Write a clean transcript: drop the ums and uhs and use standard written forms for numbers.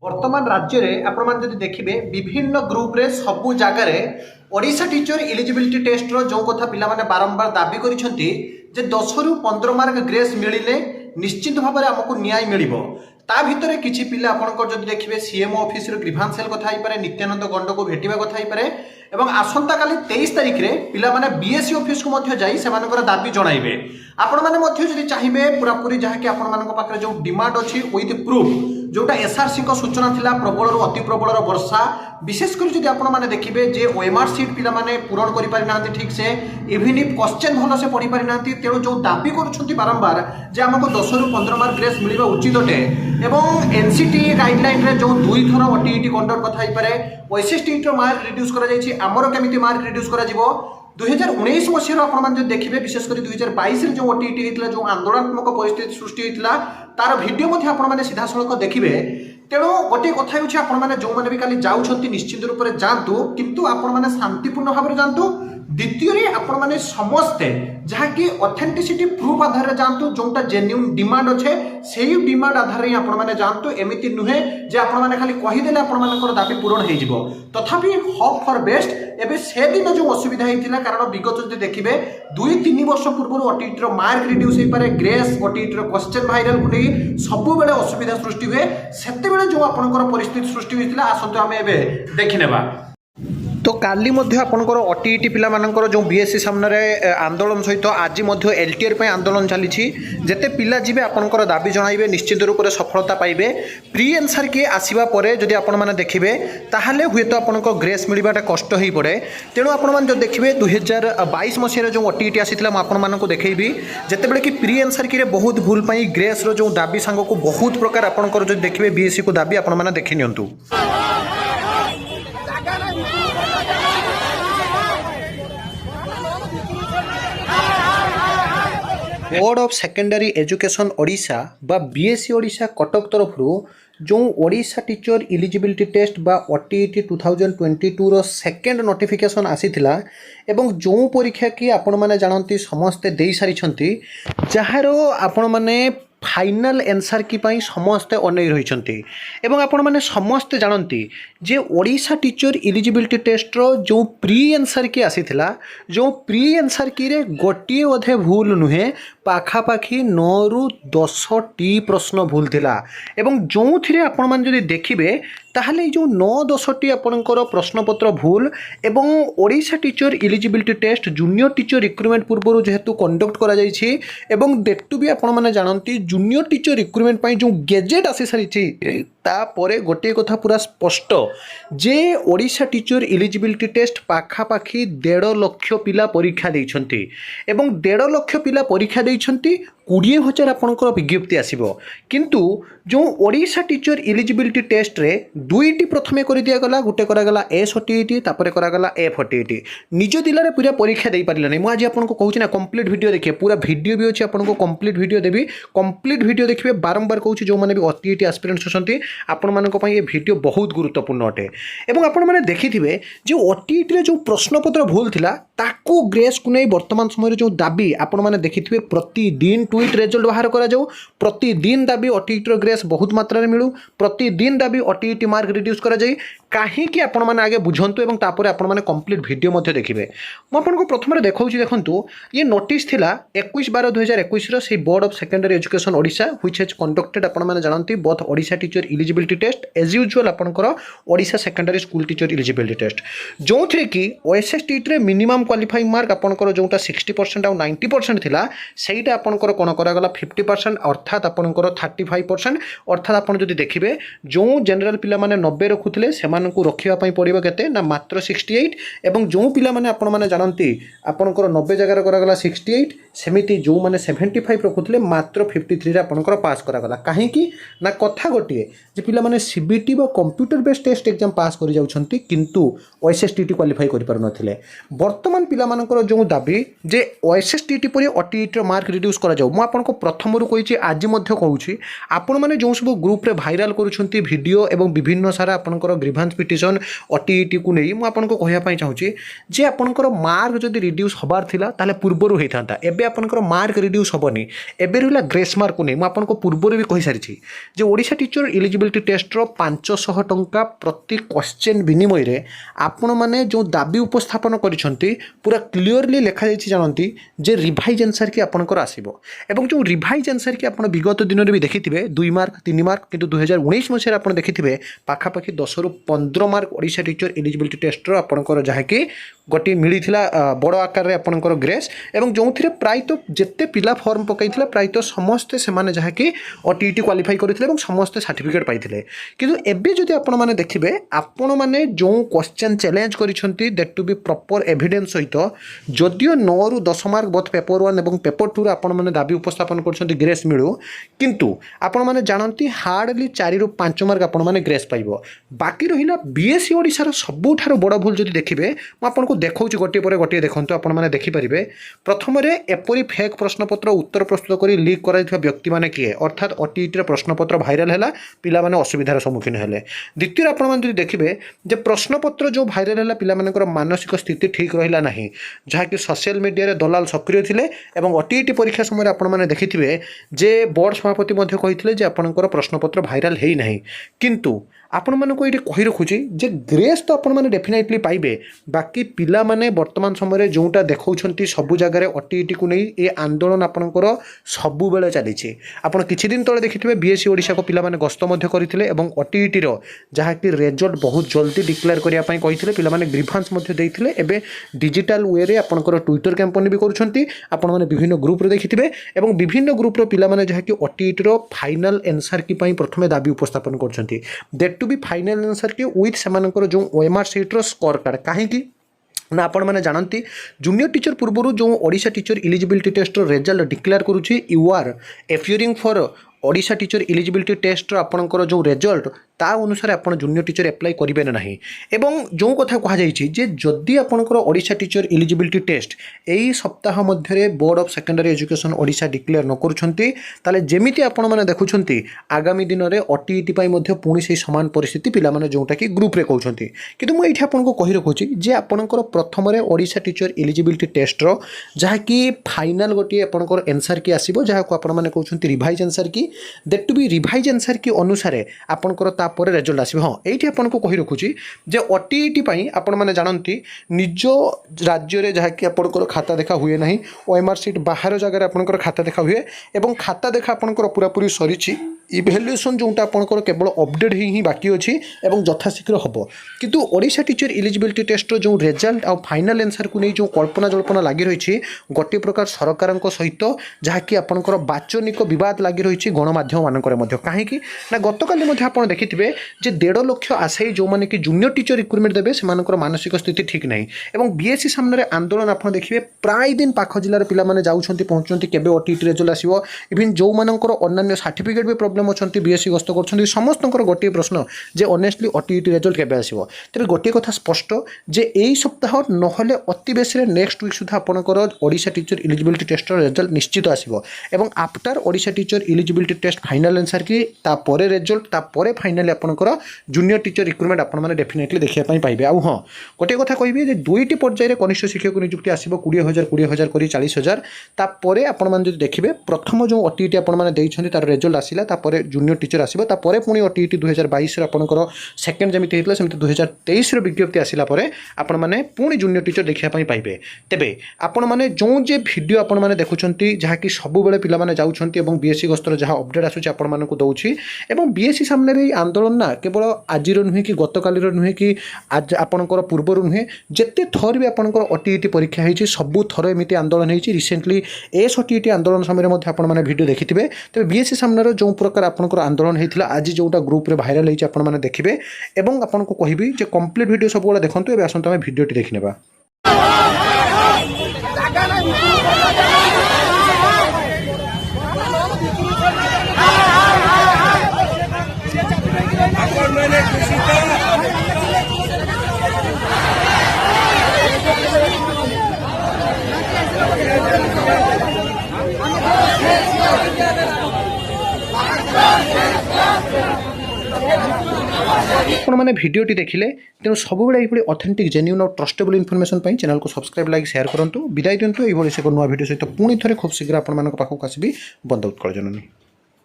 वर्तमान राज्य में आपण जब देखिए विभिन्न ग्रुप रे सबू जगार ओडिशा टीचर इलिजिबिलिटी टेस्ट रो जो कथा पिला माने बारंबार दाबी करिसेंती जे 10 रु 15 मार्क ग्रेस मिलिले निश्चित भाव में आमको न्याय मिलिबो। ता भितर किछि पिला आपनकर जदि देखिबे सीएमओ ऑफिस रो ग्रीवांस सेल कथा ही पारे, नित्यानंद गंड को भेटिबा कथा ही पारे एवं आसंता काली 23 तारिख रे पिला माने बीएससी ऑफिस को मध्य जाई सेमानकर दाबी जणाइबे। आपण माने मध्य जदि चाहिबे पूरा पूरी जहा कि आपण मानक पाखरे जो डिमांड अछि विथ प्रूफ जोटा एसआरसी को सूचना थिला प्रबल रु अति प्रबल वर्षा विशेषकर जदि आपण माने देखिबे जे ओएमआर सीट पिला माने पूरण करि पारि नांती ठीक से इवन इफ क्वेश्चन भलो से पढ़ी पारि नांती तेणु जो दाबी करूछंती बारंबार जे हमको 10 रु 15 मार्क ग्रेस मिलिबा उचित अटे एवं एनसीटी गाइडलाइन रे जो दुई थर ओटीईटी कंडक्ट कथा ही पारे ओएसएसटी रो मार्क रिड्यूस करा जायछि हमरो केमिति मार्क रिड्यूस करा जिवो 2019 मसीह आपण जो देखिए विशेषकर 2022 जो ओटीईटी होता जो आंदोलनात्मक परिस्थिति सृष्टि होता तार भिडियो आपण सीधा सड़क देखिए। तेणु गोटे कथा हो आपण मैंने जो मैंने भी खाली जाऊँच निश्चित रूप से जातु किंतु आपण मैंने शांतिपूर्ण भाव में जातु। द्वितीय आपण मैंने समस्ते जहाँकि ऑथेंटिसिटी प्रूफ आधार रे जातु जोटा जेन्युइन डिमांड अच्छे से डिमांड आधार रे आपण मैंने जातु। एमती नुहे जे आपण मैंने खाली कहीदेले आपण मानकर दाबी पूरण हो जिवो। तथापि होप फॉर बेस्ट एबे से दिन जो असुविधा होता कारण विगत जो देखिए 2-3 वर्ष पूर्व ओटीईटी रो मार्क रिड्यूस हो पारे ग्रेस ओटीईटी रो क्वेश्चन वायरल को नहीं सब बेले असुविधा सृष्टि हुए सेते जो आपनकर परिस्थिति सृष्टि होता आसतु आम ए देखिनेबा। तो काली आपणकर ओटीईटी पिला मानकर जो बीएससी सामने आंदोलन सहित आज एलटीआर पे आंदोलन चली जेते पिला जीवे आपणकर दाबी जणाइबे निश्चित रूप से सफलता पाइबे। प्री आंसर के आसीबा परे जदि आपण माने देखिबे ताहाले हुए तो आपणकर ग्रेस मिलबाटा कष्ट होई पड़े। तेणु आपण माने जो देखिबे 2022 मसीह जो ओटीईटी आसीथिला आपण मानक देखैबी जेतेबेले कि प्री आंसर की बहुत भूल पाई ग्रेस रो जो दाबी सांग को बहुत प्रकार आपणकर जो देखिबे बीएससी को दाबी आपण माने देखि नियंतु। Board of secondary education Odisha बा बीएससी ओडिशा कटक तरफ जो ओडिशा टीचर इलिजिबिलिटी टेस्ट बा ओटीईटी 2022 रो सेकेंड नोटिफिकेशन आसीथिला एवं जो परीक्षा की आपण माने जानती समस्ते दे सारी जार आपण माने फाइनल आंसर की पाई समस्ते अनै रही एवं आपण माने समस्ते जानती जे ओडिशा टीचर इलिजिबिलिटी टेस्ट रो जो प्री आंसर की आसीथिला जो प्री आंसर की रे गोटे अधे भूल नुहे पाखापाखि 9 रु 10 टी प्रश्न भूल थिला एवं जो थिरे आपण माने जदि देखिबे ताहले जो 9-10 टी आपणकर प्रश्नपत्र भूल एवं Odisha teacher eligibility test junior teacher recruitment पूर्व जेहेतु कंडक्ट करा जायछि एवं डेट टू भी आपण माने जानती जूनियर टीचर रिक्रुटमेंट पाई जो गेजेट आसी सारी तापरे गोटे कथा पूरा स्पष्ट जे ओडिशा टीचर इलिजिबिलिटी टेस्ट पाखापाखि 1.5 लाख पिला परीक्षा देइछंती एवं 1.5 लाख पिला परीक्षा देइछंती 20,000 आपणकर विज्ञप्ति आसीबो किंतु जो ओडिशा टीचर इलिजिबिलिटी टेस्ट रे दुईटी प्रथमे कर दिया गला गोटे करागला एस ओटीईटी तापर करागला एफ ओटीईटी निज जिले में पूरा परीक्षा दे पारे नहीं। मुझे आपको कहूँ ना कंप्लीट वीडियो देखिए पूरा वीडियो भी अच्छे आपको कंप्लीट वीडियो देवी कंप्लीट वीडियो देखिए बारंबार कहूँ जो मैंने भी ओटीईटी एस्पिरेंट्स अच्छा आपण मानक ये वीडियो बहुत गुरुत्वपूर्ण अटे एवं आपण मैंने देखिथिबे जो ओटीईटी रे जो प्रश्नपत्र भूल थिला ताको ग्रेस को नहीं वर्तमान समय जो दाबी आपण मैंने देखिथिबे प्रतिदिन ट्वीट रिजल्ट बाहर करा जाऊ प्रतिदिन दाबी ओटीईटी ग्रेस बहुत मात्रा मिलू प्रतिदिन दाबी ओटीईटी मार्क रिड्यूस करा जाई कहीं आपण मैंने आगे बुझंतु एवं तापर आपण मैंने कंप्लीट वीडियो मध्य देखिबे। मु आपनको प्रथम देखाउछि देखंतु ये नोटिस थिला 21/12/2021 रो से board of secondary education Odisha which has conducted आपण मैंने जानती both Odisha teacher eligibility test as usual आपनकर Odisha secondary school teacher eligibility test जो थे कि ओएसएसटी रे मिनिमम क्वालिफाइंग मार्क आपनकर जोटा 60% और 90% थिला सेटा आपनकर कोन करागला 50% अर्थात आपनकर 35% अर्थात आपण जदि देखिबे जो जनरल पिला माने 90 रखुथिले सेमानकु रखिबा पई पड़िबो केते ना मात्र 68 एवं जो पिला माने आपण माने जानती आपनकर 90 जगह करागला 68 सेमिति जो माने 75 रखुथिले मात्र 53 रे आपनकर पास करागला काहे कि ना कथा गोटिए जे पिला माने सीबीटी बा computer based test exam pass करि जाउछंती किंतु ओएसएसटीटी क्वालिफाई करि पार नथिले। वर्तमान पिला मानकर जो दाबी जे ओएसएसटीटी परि ओटीईटी मार्क रिड्यूस करा जाऊ मु आपनको प्रथमरु कहिछि आज मध्य कहूछि आपण माने जो सब ग्रुप रे भाइराल करूछंती वीडियो एवं विभिन्न सारा आपनकर ग्रीवांस ग्रीभांस पिटिशन ओटीईटी को नहीं मुझे आपको कहवाई चाहूँगी जे आपंकर मार्क जदि रिड्यूस हबार थिला ताले पूर्वर होता एबे आपंकर मार्क रिड्यूस हेनी एबे रहा ग्रेस मार्क को नहीं मुझे आपको पूर्वर भी कही सारी जे ओडिशा टीचर इलिजिबिलिटी टेस्टर 500 टंका प्रति क्वेश्चन विनिमय रे आपण मैंने जो दाबी उपस्थापन करिसेंती पूरा क्लीयरली लिखा जाइए जानती जे रिवाइज आंसर की आपंकर आसीबो एवं जो रिवाइज आंसर की आप विगत दिन में भी देखिथे 2 मार्क 3 मार्क किंतु 2019 मसीह आप देखिथे पाखापाखि 10 ରୁ 15 mark Odisha teacher eligibility tester आपंकर जहाँकि गोटे मिलता बड़ आकार आपंकर ग्रेस एवं जो थे प्रायत जिते पिला फॉर्म पकई प्रायत समस्ते से जहाँकि ओटीईटी क्वालिफाई करते समस्ते सर्टिफिकेट पाई किंतु एबे जदि आपण मैंने देखिए आपण मैंने जो क्वेश्चन चैलेंज करिसेंती that to be proper evidence सहित जदियो 9 ରୁ 10 मार्क बोथ पेपर 1 और पेपर 2 आपण मैंने दाबी उपस्थापन कर ग्रेस मिलू किंतु आपण मैंने जानती हार्डली 4 ରୁ 5 मार्क आपण मैंने ग्रेस पाइबो बाकी रहिला बीएससी ओडिशार सबुठार बड़ भूल जदि देखिए मुझे देखा गोटे पर गोटे देखूँ आपण मैंने देखिपारे प्रथम एपरी फेक प्रश्नपत्र उत्तर प्रस्तुत कर लीक कर व्यक्ति मैंने किए अर्थात ओटीईटी प्रश्नपत्र भाइराल है पिला माने असुविधार सम्मुखीन हेले द्वितीय आपण मैंने देखिए जे प्रश्नपत्र जो भाइराल है पिला मानसिक स्थिति ठीक रहा ना जहाँकि सोशल मीडिया दलाल सक्रिय थे और ओटीईटी परीक्षा समय आपण मैंने देखिए जे बोर्ड सभापति कहते आपंकर प्रश्नपत्र भाइराल है ना किंतु आपण मानक ये कही रखुची जे ग्रेस तो आपण मैंने डेफिनेटली पाइबे बाकी पिला माने वर्तमान समय जोटा देखा सबू जगार ओटीईटी को नहीं ये आंदोलन आपणकर सबु बेले चली आपड़ किछि दिन तले देखिथिबे बीएससी ओडिशा को पिला माने गस्त मध्य करथिले एवं ओटीईटी रो जहाँकि रिजल्ट बहुत जल्दी डिक्लेयर करिया पई कहिथिले पिला माने ग्रीभांस मध्य देइथिले एबे डिजिटल वे रे आपणकर ट्विटर कैंपेन भी करूछंती आपण माने विभिन्न ग्रुप रे देखिथिबे एवं विभिन्न ग्रुप रो पिला माने जहाँकि ओटीईटी रो फाइनल आंसर की पई प्रथमे दाबी उपस्थापन करछंती that to be final answer key with सेमानकर जो ओएमआर सीट रो स्कोर कार्ड कहीं ना आपण मैंने जानती जूनियर टीचर पूर्व जो Odisha teacher eligibility test result declare करुच्ची you are appearing for Odisha teacher eligibility test आपणकर जो रिजल्ट ता अनुसार आप जूनियर टीचर एप्लाई करेंगे ना एवं जो कथा कहुई जदि आपंकर ओडिशा टीचर इलिजिबिलिटी टेस्ट यही सप्ताह मध्य board of secondary education Odisha declare न करें जमी आपण मैंने देखुं आगामी दिन में ओटीईटी पुणी से सामान परिस्थिति पिला जोटा कि ग्रुप रे कहते कि मुझे आपको कही रखुच्छी जे आपंकर प्रथम ओडिशा टीचर इलिजिबिलिटी टेस्टर जहाँकि फाइनाल गोटे आपंकर आंसर की आसो जहाँ को आपने कहते revise answer key that to be revise answer key अनुसार आपंकर पर रिजल्ट आसो हाँ ये आपको कही रखुच्छी जे ओटीईटी आपण मैंने जानती निज राज्य में जहाँकि आपंकर खाता देखा हुए ना ओएमआर सीट बाहर जगह आपंकर खाता देखा हुए और खाता देखा आपंकर पूरापूरी सरी इभैल्यूएसन जोटा आपंकर केवल अपडेट ही बाकी अच्छी और यथाशीघ्र हम किंतु ओडिशा टीचर इलिजिबिलिटी टेस्ट जो रिजल्ट आ फाइनल आंसर को नहीं जो कल्पना जल्पना लगी रही गोटे प्रकार सरकार सहित जहाँकि आपंकर बाचनिक बद लगी रही गणमाध्यम मानक कहीं ना गतकाली आप देखिथे जे 1.5 लाख आशायी जो मैंने कि जूनियर टीचर रिक्रुटमेंट देवे से मानसिक स्थिति ठीक नहीं और बीएससी सामने आंदोलन आप देखिए प्राय दिन पाख जिलार पिलाने जाऊँच पहुँचती केवे ओटीईटी रिजल्ट आसो इवन जो मानकर अन्य सर्टिफिकेट भी प्रोब्लेम अच्छा बीएससी गस्त कर समस्त गोटे प्रश्न जे ऑनेस्टली ओटीईटी रिजल्ट केवे आसो तेज गोटे कथा स्पष्ट जे यही सप्ताह नहले अति बेसी नेक्स्ट वीक सुधा आपंकर Odisha teacher eligibility test result निश्चित आसो और after Odisha teacher eligibility test final answer key तापर रिजल्ट तापर फाइनाली आपंकर जूनियर टीचर रिक्रुटमेंट आप डेफिनेटली देखा पाइबे आ हाँ गोटे कथा कहि दुईटी पर्यायर कनिष्ठ शिक्षक नियुक्ति आसो 20,000 कर 40,000 तापर आपण देखिए प्रथम जो ओटीईटी आपने तार रिजल्ट आसला तापर जूनियर टीचर आसो तापर पुणी ओटीईटी 2022 आपंकर सेकेंड जमी होता सेमती 2023 विज्ञप्ति आसला आपण मैंने पुणी जूनियर टीचर देखापी पाइबे तेबे आपण मैंने जो जे भिडियो आपण मैंने देखुंत जहाँकि सबुबले पिलाने जाऊँच बीएससी गस्तर जहाँ अपडेट आसूँ आपण दूसरी और बीएससी सामने आंदोलन ना केवल आज नुहे कि गतकाली नुहे कि आज आपंकर पूर्वर नुहे जिते थर भी आपंकर ओटीईटी परीक्षा होती सबू थर एमती आंदोलन होती रिसेंटली एस ओटीईटी आंदोलन समय आपने भिडियो देखिथे तेज बीएससी सामने जो प्रकार आपंकर आंदोलन होता आज जोटा ग्रुप रे भाइराल होती आपने देखिए और आपको कहबी जे कंप्लीट भिडियो सब देखो ए आसतु आम भिडियोटी देखने ଆପଣମାନେ ଭିଡ଼ିଓଟି ଦେଖିଲେ ତେଣୁ ସବୁବେଳେ ଏଇଭଳି ଅଥେଣ୍ଟିକ୍ ଜେନ୍ୟୁନ୍ ଆଉ ଟ୍ରଷ୍ଟେବଲ୍ ଇନଫର୍ମେସନ୍ ପାଇଁ ଚ୍ୟାନେଲକୁ ସବସ୍କ୍ରାଇବ୍ ଲାଇକ୍ ସେୟାର କରନ୍ତୁ। ବିଦାୟ ଦିଅନ୍ତୁ ଏଇଭଳି ଏକ ନୂଆ ଭିଡ଼ିଓ ସହିତ ପୁଣି ଥରେ ଖୁବ୍ ଶୀଘ୍ର ଆପଣମାନଙ୍କ ପାଖକୁ ଆସିବି। ବନ୍ଦେ ଉତ୍କଳ ଜନନୀ।